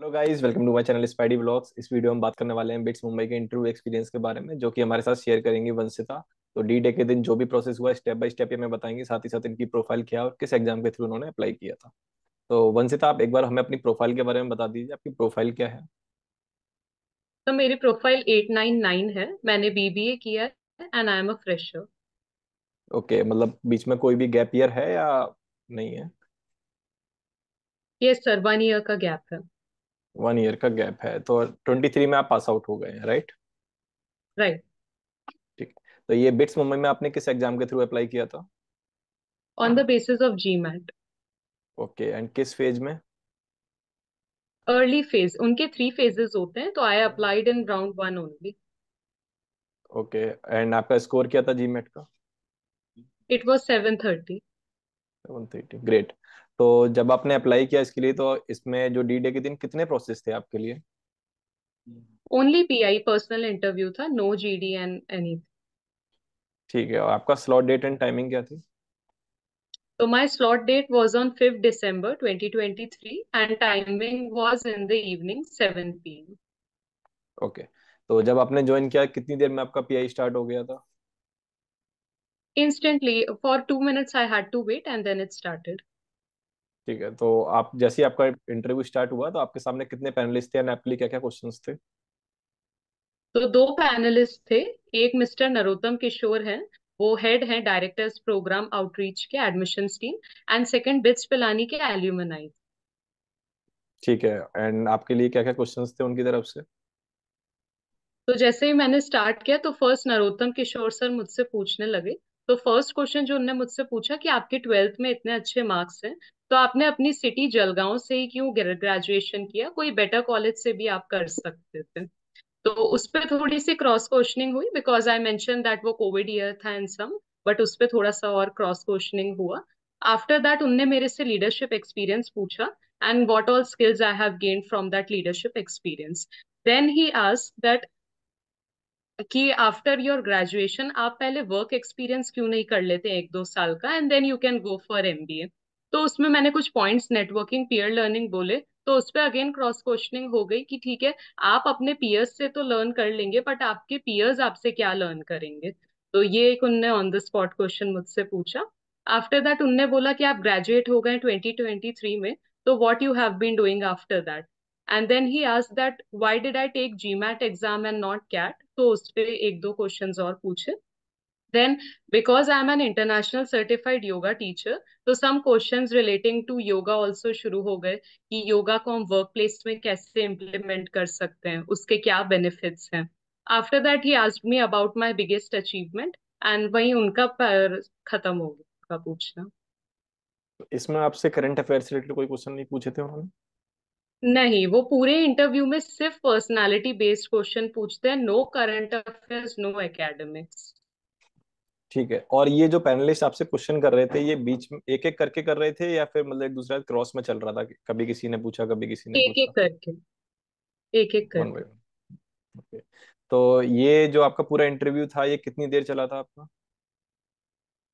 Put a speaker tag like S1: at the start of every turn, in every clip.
S1: Hello guys, welcome to my channel Spidey vlogs. इस video में बात करने वाले हैं बिट्स मुंबई के इंटरव्यू एक्सपीरियंस के बारे में, जो कि हमारे साथ शेयर करेंगे वंशिता। तो डी डे के दिन जो भी प्रोसेस हुआ स्टेप बाय स्टेप ये मैं बताएंगे, साथ ही साथ इनकी प्रोफाइल क्या है और किस एग्जाम के थ्रू उन्होंने अप्लाई किया था। तो वंशिता, आप एक बार हमें अपनी प्रोफाइल के बारे में बता दीजिए, आपकी प्रोफाइल क्या है।
S2: तो मेरी प्रोफाइल 899 है। मैंने बीबीए किया है and I am a fresher.
S1: Okay, मतलब बीच में कोई भी गैप ईयर है या नहीं है।
S2: ये सर 1 ईयर का गैप है।
S1: 1 ईयर का गैप है, तो 23 में आप पास आउट हो गए हैं, राइट।
S2: राइट।
S1: ठीक है, तो ये बिट्स मुंबई में आपने किस एग्जाम के थ्रू अप्लाई किया था।
S2: On the basis of GMAT.
S1: Okay, and किस फेज में।
S2: अर्ली फेज, उनके 3 फेजेस होते हैं, तो I applied in round 1 only.
S1: Okay, and आपका स्कोर क्या था जीमेट का।
S2: It was 730।
S1: 130, ग्रेट। तो जब आपने अप्लाई किया इसके लिए, तो इसमें जो डी डे के दिन कितने प्रोसेस थे आपके लिए।
S2: ओनली पीआई पर्सनल इंटरव्यू था, नो जीडी एंड एनी।
S1: ठीक है, और आपका स्लॉट डेट एंड टाइमिंग क्या थी।
S2: तो my slot date was on 5 December 2023 and timing was in the evening 7 PM।
S1: Okay, तो जब आपने ज्वाइन किया कितनी देर में आपका पीआई स्टार्ट हो गया था।
S2: Instantly, for 2 minutes, I had to wait and then it started.
S1: ठीक है, तो आप जैसे ही आपका इंटरव्यू स्टार्ट हुआ, तो आपके सामने कितने पैनलिस्ट थे एंड आपके लिए क्या क्या क्वेश्चंस थे।
S2: तो 2 पैनलिस्ट थे। एक मिस्टर नरोत्तम किशोर हैं। वो हेड हैं डायरेक्टर्स प्रोग्राम आउटरीच के admissions team. And second bits Pilani के एल्यूमनाई।
S1: ठीक है, एंड आपके लिए क्या क्या क्वेश्चंस थे उनकी तरफ से।
S2: तो जैसे ही मैंने स्टार्ट किया तो फर्स्ट नरोत्तम किशोर सर मुझसे पूछने लगे। तो फर्स्ट क्वेश्चन जो उन्होंने मुझसे पूछा कि आपके 12th में इतने अच्छे मार्क्स हैं, तो आपने अपनी सिटी जलगांव से ही क्यों ग्रेजुएशन किया, कोई बेटर कॉलेज से भी आप कर सकते थे। तो उस पे थोड़ी सी क्रॉस क्वेश्चनिंग हुई, बिकॉज आई मेंशन दैट वो कोविड ईयर था इन सम। बट उस पे थोड़ा सा और क्रॉस क्वेश्चनिंग हुआ। आफ्टर दैट उनने मेरे से लीडरशिप एक्सपीरियंस पूछा and what all skills I have gained from that leadership experience. Then he asked that कि आफ्टर योर ग्रेजुएशन आप पहले वर्क एक्सपीरियंस क्यों नहीं कर लेते 1-2 साल का, and then you can go for MBA. तो उसमें मैंने कुछ पॉइंट्स नेटवर्किंग पीयर लर्निंग बोले। तो उस पर अगेन क्रॉस क्वेश्चनिंग हो गई कि ठीक है, आप अपने पीयर्स से तो लर्न कर लेंगे, बट आपके पीयर्स आपसे क्या लर्न करेंगे। तो ये एक उनने ऑन द स्पॉट क्वेश्चन मुझसे पूछा। आफ्टर दैट उनने बोला कि आप ग्रेजुएट हो गए 2023 में, तो what you have been doing after that. And then he asked that why did I take GMAT exam and not CAT. तो उस पे 1-2 क्वेश्चंस और पूछे। Then, because I am an international certified yoga teacher, तो some questions relating to yoga also शुरू हो गए कि योगा को हम वर्क प्लेस में कैसे इम्प्लीमेंट कर सकते हैं, उसके क्या बेनिफिट्स हैं। After that he asked me about my biggest achievement. And वहीं उनका खत्म हो गया उनका पूछना।
S1: इसमें आपसे करंट अफेयर से रिलेटेड कोई क्वेश्चन नहीं पूछे थे उन्होंने।
S2: नहीं, वो पूरे इंटरव्यू में सिर्फ पर्सनालिटी बेस्ड क्वेश्चन पूछते हैं, no current affairs, no academics.
S1: ठीक है, और ये जो पैनलिस्ट आपसे क्वेश्चन कर रहे थे, ये बीच में एक एक करके कर रहे थे या फिर मतलब एक दूसरे क्रॉस में चल रहा था कि कभी किसी ने पूछा कभी किसी ने
S2: एक
S1: पूछा।
S2: एक करके। एक एक
S1: वन बाय
S2: करके।
S1: वन। ओके, तो ये जो आपका पूरा इंटरव्यू था, ये कितनी देर चला था आपका।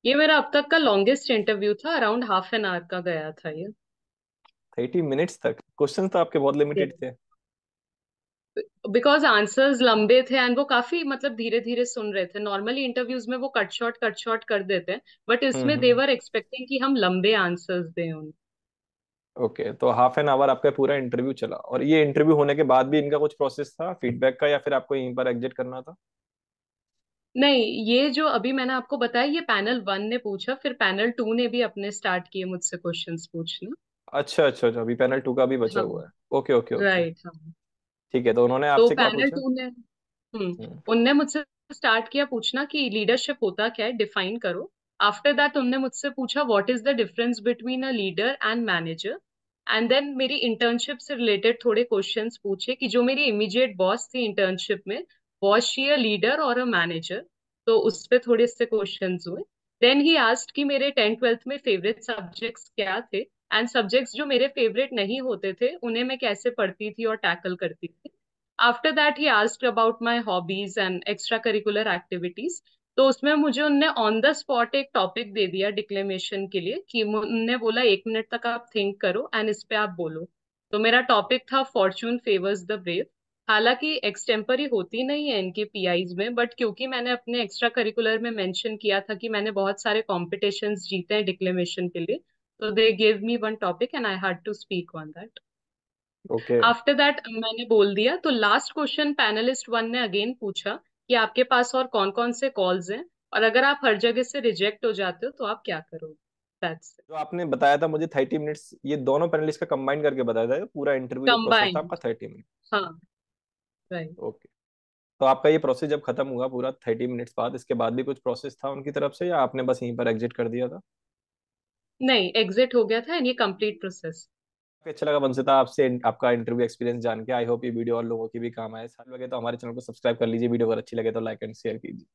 S2: ये मेरा अब तक का लॉन्गेस्ट इंटरव्यू था, अराउंड हाफ एन आवर का गया था ये।
S1: 30 मिनट्स तक। क्वेश्चन तो आपके बहुत लिमिटेड थे।
S2: बिकॉज आंसर्स लंबे थे एंड वो काफी मतलब धीरे धीरे सुन रहे थे। नॉर्मली इंटरव्यूज में वो कट शॉर्ट कर देते हैं, बट इसमें
S1: हम्म।
S2: देवर एक्सपेक्टिंग कि हम लंबे आंसर्स दें उन्हें।
S1: ओके, तो हाफ एन आवर आपका पूरा इंटरव्यू चला, और ये इंटरव्यू होने के बाद भी इनका कुछ प्रोसेस था फीडबैक का, या फिर आपको यहीं पर एग्जिट करना था।
S2: नहीं, ये जो अभी मैंने आपको बताया ये पैनल 1 ने पूछा, फिर पैनल 2 ने भी अपने स्टार्ट किए मुझसे क्वेश्चंस पूछना।
S1: अच्छा अच्छा अच्छा, अभी पैनल 2 का भी बचा
S2: हाँ।
S1: हुआ है। Okay okay okay.
S2: राइट, हाँ।
S1: ठीक है, तो उन्होंने
S2: तो
S1: आपसे क्या
S2: पैनल
S1: पूछा।
S2: 2 ने
S1: हम्म।
S2: उनने मुझसे स्टार्ट किया पूछना कि लीडरशिप होता क्या है, डिफाइन करो। आफ्टर दैट उनने मुझसे पूछा what is the difference between a leader and manager. And then मेरी इंटर्नशिप से रिलेटेड थोड़े क्वेश्चंस पूछे कि जो मेरी इमीडिएट बॉस थी इंटर्नशिप में, was she a leader or a manager. तो उस पे थोड़े से क्वेश्चंस हुए। देन ही आस्क्ड कि मेरे 10th 12th में फेवरेट सब्जेक्ट्स क्या थे, एंड सब्जेक्ट्स जो मेरे फेवरेट नहीं होते थे उन्हें मैं कैसे पढ़ती थी और टैकल करती थी। After that he asked about my hobbies and extra curricular activities. तो उसमें मुझे उनने ऑन द स्पॉट एक टॉपिक दे दिया डिक्लेमेशन के लिए कि उनने बोला 1 मिनट तक आप थिंक करो एंड इस पे आप बोलो। तो मेरा टॉपिक था फॉर्च्यून फेवर्स द ब्रेव। हालांकि एक्सटेम्परी होती नहीं है इनके पीआईज में, बट क्योंकि मैंने अपने एक्स्ट्रा करिकुलर में मेंशन किया था कि मैंने बहुत सारे कॉम्पिटिशन्स जीते हैं डिक्लेमेशन के लिए, तो they give me one topic and I had to speak on that.
S1: Okay.
S2: After that मैंने बोल दिया, तो लास्ट क्वेश्चन पैनलिस्ट वन ने अगेन पूछा कि आपके पास और कौन कौन से कॉल्स हैं, और अगर आप हर जगह से रिजेक्ट हो जाते हो तो आप क्या करोगे। दैट्स
S1: जो आपने बताया था मुझे 30 मिनट्स, ये दोनों पैनलिस्ट का कंबाइन करके बताया था, ये पूरा इंटरव्यू जो प्रोसेस था
S2: कंबाइंड।
S1: आपका 30 मिनट?
S2: हाँ, राइट।
S1: ओके। तो आपका ये प्रोसेस जब खत्म हुआ पूरा 30 मिनट्स बाद, इसके बाद भी कुछ प्रोसेस था उनकी तरफ से, या आपने बस यहीं पर एग्जिट कर दिया था?
S2: नहीं, एग्जिट हो गया था एंड ये कंप्लीट प्रोसेस।
S1: काफी अच्छा लगा वंशिता आपसे आपका इंटरव्यू एक्सपीरियंस जान के। आई होप ये वीडियो और लोगों की भी काम आए। साथ लगे तो हमारे चैनल को सब्सक्राइब कर लीजिए, वीडियो अगर अच्छी लगे तो लाइक एंड शेयर कीजिए।